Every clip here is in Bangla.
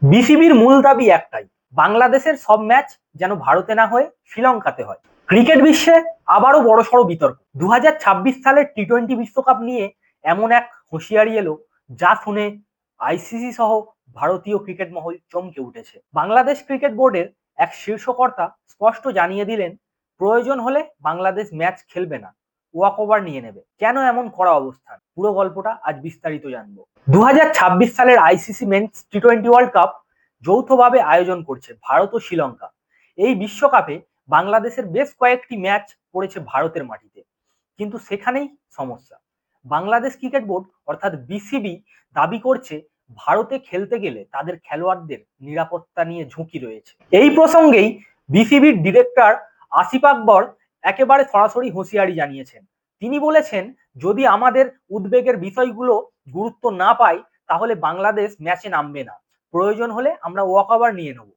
বিসিবির মূল দাবি একটাই, বাংলাদেশের সব ম্যাচ যেন ভারতে না হয়ে শ্রীলঙ্কাতে হয়। ক্রিকেট বিশ্বে আবারও বড়সড় বিতর্ক। 2026 সালের টি-20 বিশ্বকাপ নিয়ে এমন এক হুঁশিয়ারি এলো যা শুনে আইসিসি সহ ভারতীয় ক্রিকেট মহল চমকে উঠেছে। বাংলাদেশ ক্রিকেট বোর্ডের এক শীর্ষকর্তা স্পষ্ট জানিয়ে দিলেন, প্রয়োজন হলে বাংলাদেশ ম্যাচ খেলবে না, ওয়াক ওভার নিয়ে নেবে। কেন এমন করা অবস্থান? পুরো গল্পটা আজ বিস্তারিত জানবো। 2026 সালের আইসিসি মেন্স টি-20 ওয়ার্ল্ড কাপ যৌথভাবে আয়োজন করছে ভারত ও শ্রীলঙ্কা। এই বিশ্বকাপে বাংলাদেশের বেশ কয়েকটি ম্যাচ পড়েছে ভারতের মাটিতে, কিন্তু সেখানেই সমস্যা। বাংলাদেশ ক্রিকেট বোর্ড অর্থাৎ বিসিবি দাবি করছে ভারতে খেলতে গেলে তাদের খেলোয়াড়দের নিরাপত্তা নিয়ে ঝুঁকি রয়েছে। এই প্রসঙ্গেই বিসিবির ডিরেক্টর আসিফ আকবর একেবারে সরাসরি হুঁশিয়ারি জানিয়েছেন। তিনি বলেছেন, যদি আমাদের উদ্বেগের বিষয়গুলো গুরুত্ব না পায় তাহলে বাংলাদেশ ম্যাচে নামবে না, প্রয়োজন হলে আমরা ওয়াক ওভার নিয়ে নেব।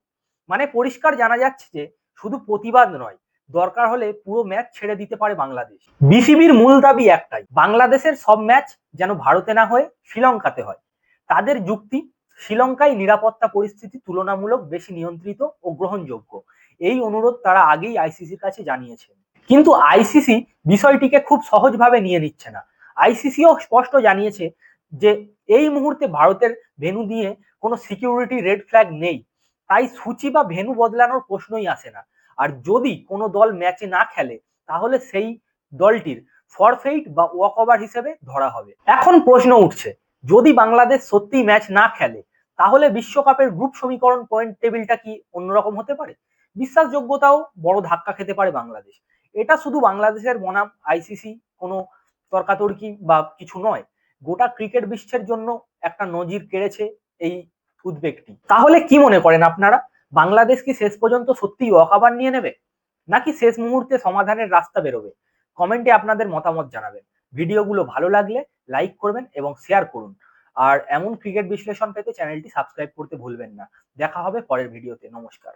মানে পরিষ্কার জানা যাচ্ছে যে শুধু প্রতিবাদ নয়, দরকার হলে পুরো ম্যাচ ছেড়ে দিতে পারে বাংলাদেশ। বিসিবির মূল দাবি একটাই, বাংলাদেশের সব ম্যাচ যেন ভারতে না হয়ে শ্রীলঙ্কাতে হয়। তাদের যুক্তি, শ্রীলঙ্কায় নিরাপত্তা পরিস্থিতি তুলনামূলক বেশি নিয়ন্ত্রিত ও গ্রহণযোগ্য। এই অনুরোধ তারা আগেই আইসিসির কাছে জানিয়েছেন, কিন্তু আইসিসি বিষয়টিকে খুব সহজভাবে নিয়ে নিচ্ছে না। আইসিসিও স্পষ্ট জানিয়েছে যে এই মুহূর্তে ভারতের ভেন্যু নিয়ে কোনো সিকিউরিটি রেড ফ্ল্যাগ নেই, তাই সূচি বা ভেন্যু বদলানোর প্রশ্নই আসে না। আর যদি কোনো দল ম্যাচে না খেলে তাহলে সেই দলটির ফরফেইট বা ওয়াক ওভার হিসেবে ধরা হবে। এখন প্রশ্ন উঠছে, যদি বাংলাদেশ সত্যিই ম্যাচ না খেলে তাহলে বিশ্বকাপের গ্রুপ সমীকরণ পয়েন্ট টেবিলটা কি অন্যরকম হতে পারে? বিশ্বাসযোগ্যতাও বড় ধাক্কা খেতে পারে বাংলাদেশ। এটা শুধু বাংলাদেশের বনাম আইসিসি কোনো তর্কাতর্কি বা কিছু নয়, গোটা ক্রিকেট বিশ্বের জন্য একটা নজির কেড়েছে এই উদ্বেগটি। তাহলে কি মনে করেন আপনারা, বাংলাদেশ কি শেষ পর্যন্ত সত্যি ওয়াকওভার নিয়ে নেবে, নাকি শেষ মুহূর্তে সমাধানের রাস্তা বেরোবে? কমেন্টে আপনাদের মতামত জানাবেন। ভিডিওগুলো ভালো লাগলে লাইক করবেন এবং শেয়ার করুন। আর এমন ক্রিকেট বিশ্লেষণ পেতে চ্যানেলটি সাবস্ক্রাইব করতে ভুলবেন না। দেখা হবে পরের ভিডিওতে। নমস্কার।